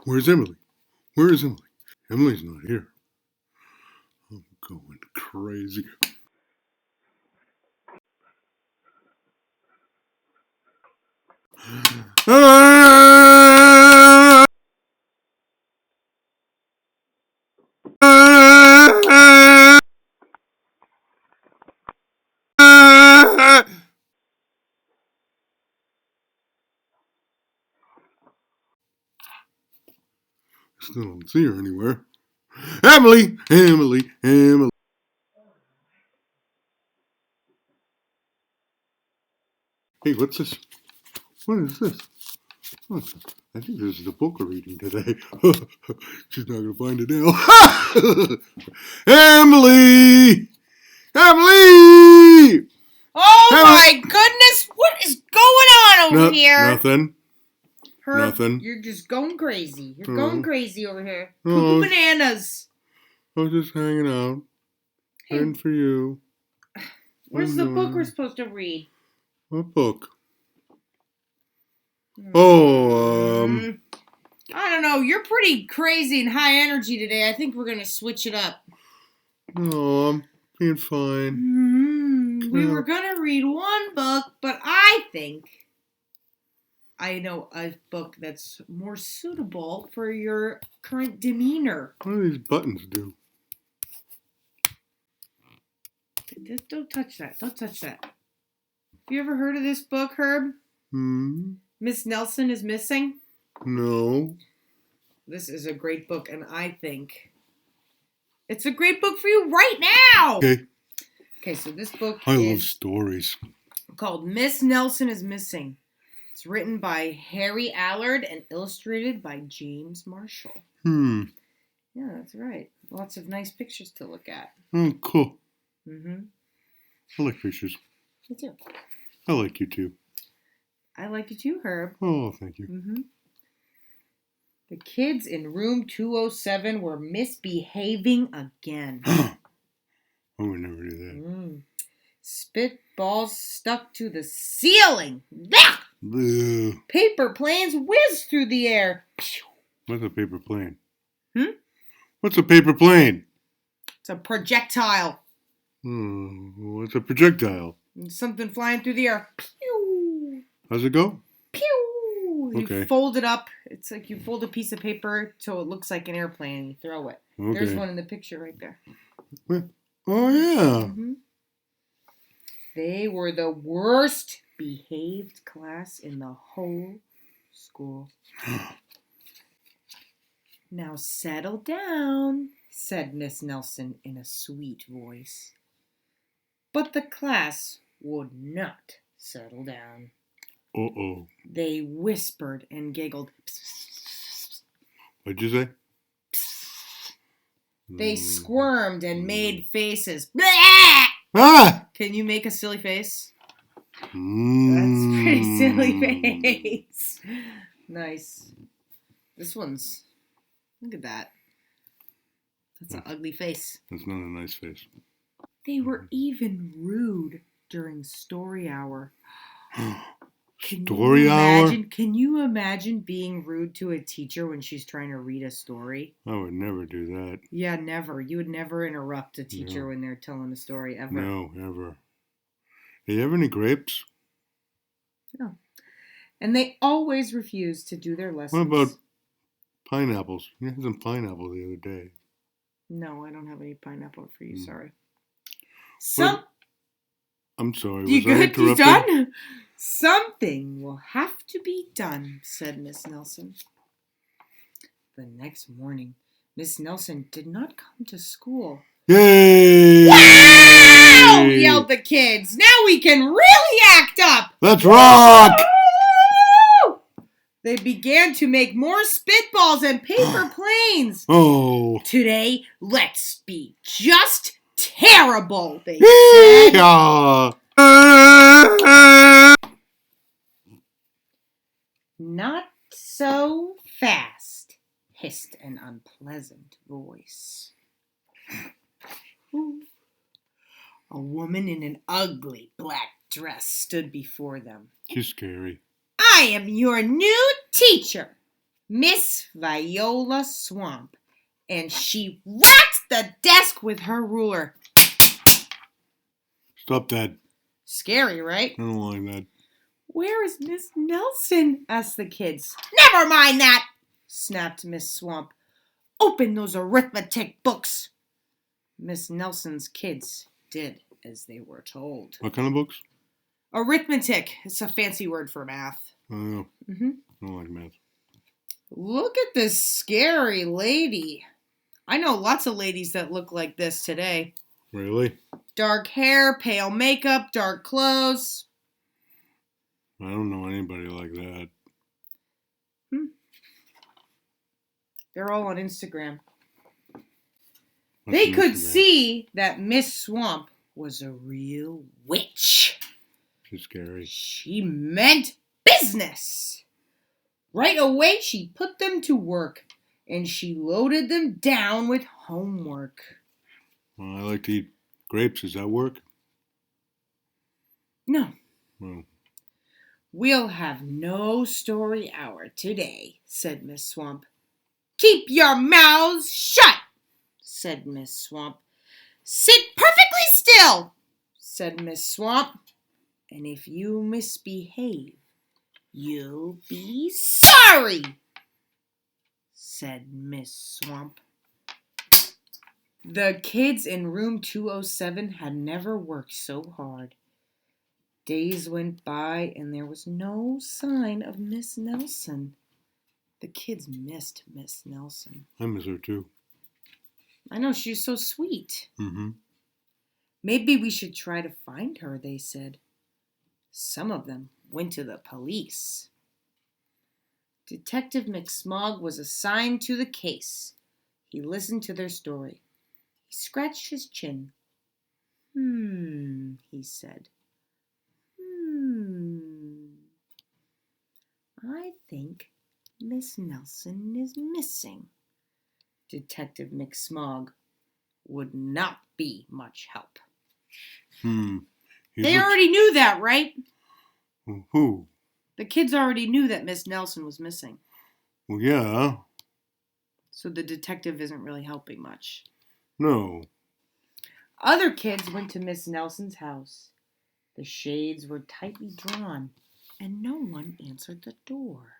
Where's Emily? Where is Emily? Emily's not here. I'm going crazy. Still don't see her anywhere. Emily! Emily! Emily! Hey, what's this? What is this? Oh, I think this is the book we're reading today. She's not going to find it now. Emily! Emily! Oh my goodness! What is going on over here? Nothing. Herb, Nothing. You're just going crazy. You're going crazy over here. Oh. Bananas. I was just hanging out. Waiting for you. Where's the book we're supposed to read? What book? I don't know. You're pretty crazy and high energy today. I think we're going to switch it up. No, I'm being fine. We were going to read one book, but I think I know a book that's more suitable for your current demeanor. What do these buttons do? Just don't touch that. Don't touch that. Have you ever heard of this book, Herb? Miss Nelson is Missing? No. This is a great book, and I think it's a great book for you right now. Okay, so this book I love stories. Called Miss Nelson is Missing. It's written by Harry Allard and illustrated by James Marshall. Yeah, that's right. Lots of nice pictures to look at. Oh, cool. I like pictures. Me too. I like you too. I like you too, Herb. Oh, thank you. The kids in room 207 were misbehaving again. I would never do that. Spitballs stuck to the ceiling. Blue. Paper planes whizzed through the air. What's a paper plane? What's a paper plane? It's a projectile. What's a projectile? Something flying through the air. Pew! How's it go? Pew! Okay. You fold it up. It's like you fold a piece of paper so it looks like an airplane and you throw it. Okay. There's one in the picture right there. Oh, yeah. They were the worst behaved class in the whole school. Now settle down, said Miss Nelson in a sweet voice. But the class would not settle down. Uh-oh. They whispered and giggled. What'd you say? They squirmed and made faces. Ah! Can you make a silly face? That's a pretty silly face. Nice. This one's... Look at that. That's an ugly face. That's not a nice face. They were even rude during story hour. Story hour? Can you imagine being rude to a teacher when she's trying to read a story? I would never do that. Yeah, never. You would never interrupt a teacher when they're telling a story, ever. No, ever. Hey, you have any grapes? No. And they always refused to do their lessons. What about pineapples? You had some pineapple the other day. No, I don't have any pineapple for you, sorry. I'm sorry, you was I good? You interrupted? done? Something will have to be done, said Miss Nelson. The next morning, Miss Nelson did not come to school. Yay! Wow! Yelled the kids. Now we can really act up. Let's rock! Woo! They began to make more spitballs and paper planes. Oh. Today, let's be just terrible, they said. Yeah. Not so fast, hissed an unpleasant voice. A woman in an ugly black dress stood before them. She's scary. I am your new teacher, Miss Viola Swamp. And she whacked the desk with her ruler. Stop that. Scary, right? I don't like that. Where is Miss Nelson? Asked the kids. Never mind that, snapped Miss Swamp. Open those arithmetic books. Miss Nelson's kids did as they were told. What kind of books? Arithmetic. It's a fancy word for math. I don't know. Mm-hmm. I don't like math. Look at this scary lady. I know lots of ladies that look like this today. Really? Dark hair, pale makeup, dark clothes. I don't know anybody like that. They're all on Instagram. What's They on could Instagram? see that Miss Swamp was a real witch. She's scary. She meant business. Right away, she put them to work, and she loaded them down with homework. Well, I like to eat grapes. Does that work? No, Well, we'll have no story hour today, said Miss Swamp. Keep your mouths shut, said Miss Swamp. Sit perfectly still, said Miss Swamp. And if you misbehave, you'll be sorry, said Miss Swamp. The kids in room 207 had never worked so hard. Days went by and there was no sign of Miss Nelson. The kids missed Miss Nelson. I miss her too. I know, she's so sweet. Mm-hmm. Maybe we should try to find her, they said. Some of them went to the police. Detective McSmog was assigned to the case. He listened to their story. He scratched his chin. He said. I think Miss Nelson is missing. Detective McSmog would not be much help. They already knew that, right? Who? The kids already knew that Miss Nelson was missing. Well, yeah. So the detective isn't really helping much. No. Other kids went to Miss Nelson's house. The shades were tightly drawn, and no one answered the door.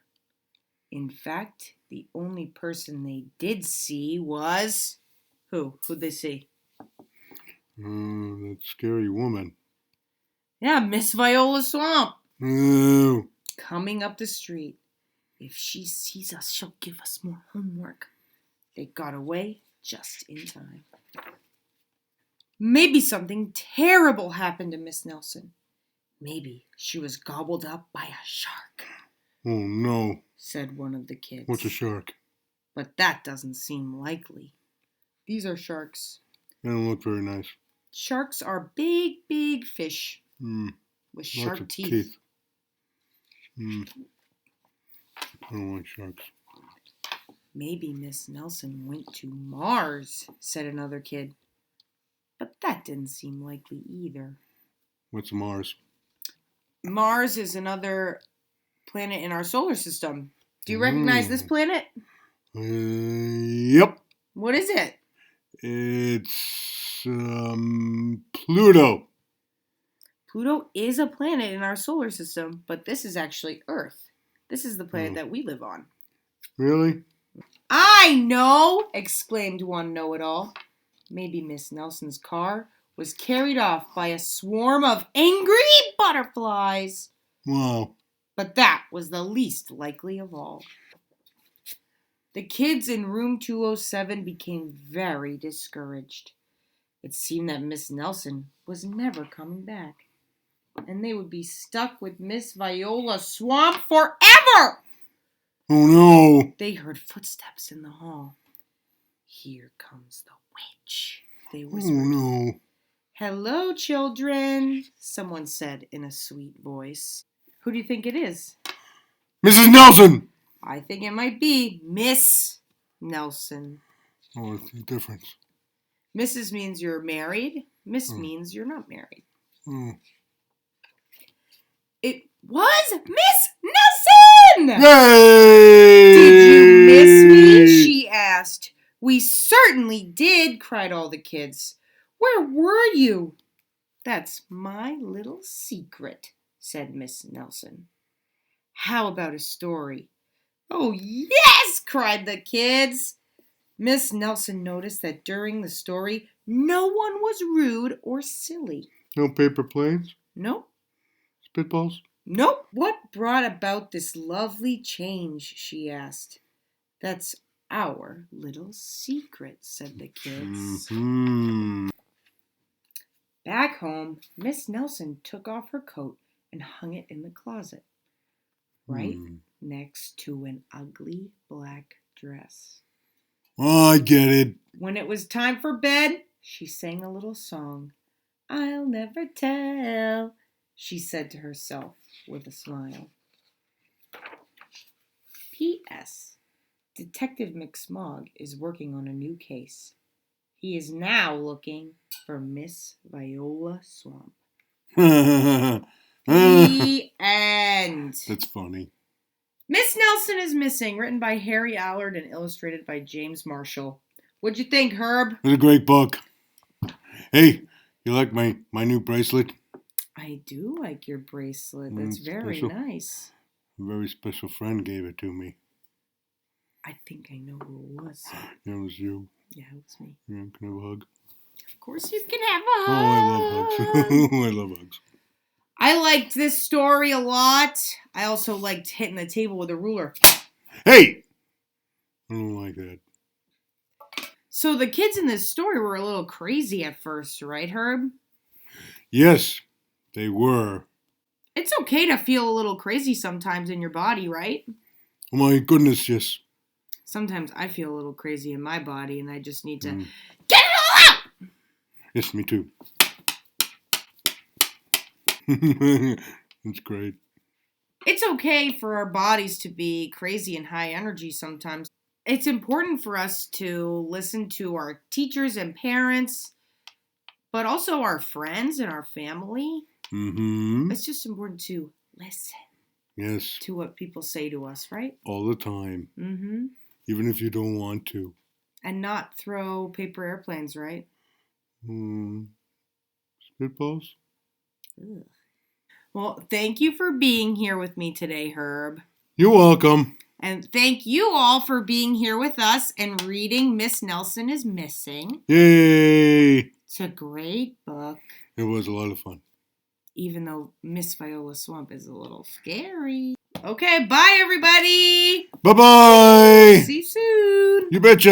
In fact, the only person they did see was... Who? Who'd they see? That scary woman. Yeah, Miss Viola Swamp. No. Coming up the street. If she sees us, she'll give us more homework. They got away just in time. Maybe something terrible happened to Miss Nelson. Maybe she was gobbled up by a shark. Oh, no. Said one of the kids. What's a shark? But that doesn't seem likely. These are sharks. They don't look very nice. Sharks are big, big fish with sharp Lots of teeth. I don't like sharks. Maybe Miss Nelson went to Mars, said another kid. But that didn't seem likely either. What's Mars? Mars is another planet in our solar system. Do you recognize this planet? Yep. What is it? It's Pluto. Pluto is a planet in our solar system, but this is actually Earth. This is the planet that we live on. Really? I know! Exclaimed one know-it-all. Maybe Miss Nelson's car was carried off by a swarm of angry butterflies. Wow. But that was the least likely of all. The kids in room 207 became very discouraged. It seemed that Miss Nelson was never coming back, and they would be stuck with Miss Viola Swamp forever! Oh, no. They heard footsteps in the hall. Here comes the witch, they whispered. Oh, no. Hello, children, someone said in a sweet voice. Who do you think it is? Mrs. Nelson! I think it might be Miss Nelson. Oh, what's the difference? Mrs. means you're married. Miss means you're not married. Oh. It was Miss Nelson! Yay! Did you miss me? She asked. We certainly did, cried all the kids. Where were you? That's my little secret, said Miss Nelson. How about a story? Oh, yes, cried the kids. Miss Nelson noticed that during the story, no one was rude or silly. No paper planes? Nope. Spitballs? Nope. What brought about this lovely change? She asked. That's our little secret, said the kids. Mm-hmm. Back home, Miss Nelson took off her coat and hung it in the closet, right next to an ugly black dress. Oh, I get it. When it was time for bed, she sang a little song. I'll never tell, she said to herself with a smile. P.S. Detective McSmog is working on a new case. He is now looking for Miss Viola Swamp. The end. That's funny. Miss Nelson is Missing, written by Harry Allard and illustrated by James Marshall. What'd you think, Herb? It was a great book. Hey, you like my new bracelet? I do like your bracelet. That's very special. nice. A very special friend gave it to me. I think I know who it was. It was you. Yeah, it was me. Yeah, can I have a hug? Of course you can have a hug. Oh, I love hugs. I love hugs. I liked this story a lot. I also liked hitting the table with a ruler. Hey! I don't like that. So the kids in this story were a little crazy at first, right, Herb? Yes, they were. It's okay to feel a little crazy sometimes in your body, right? Oh my goodness, yes. Sometimes I feel a little crazy in my body and I just need to get it all out! Yes, me too. That's great. It's okay for our bodies to be crazy and high energy sometimes. It's important for us to listen to our teachers and parents, but also our friends and our family. Mm-hmm. It's just important to listen. Yes. To what people say to us, right? All the time. Mm-hmm. Even if you don't want to. And not throw paper airplanes, right? Spitballs? Ugh. Well, thank you for being here with me today, Herb. You're welcome. And thank you all for being here with us and reading Miss Nelson is Missing. Yay! It's a great book. It was a lot of fun. Even though Miss Viola Swamp is a little scary. Okay, bye everybody. Bye-bye. See you soon. You betcha.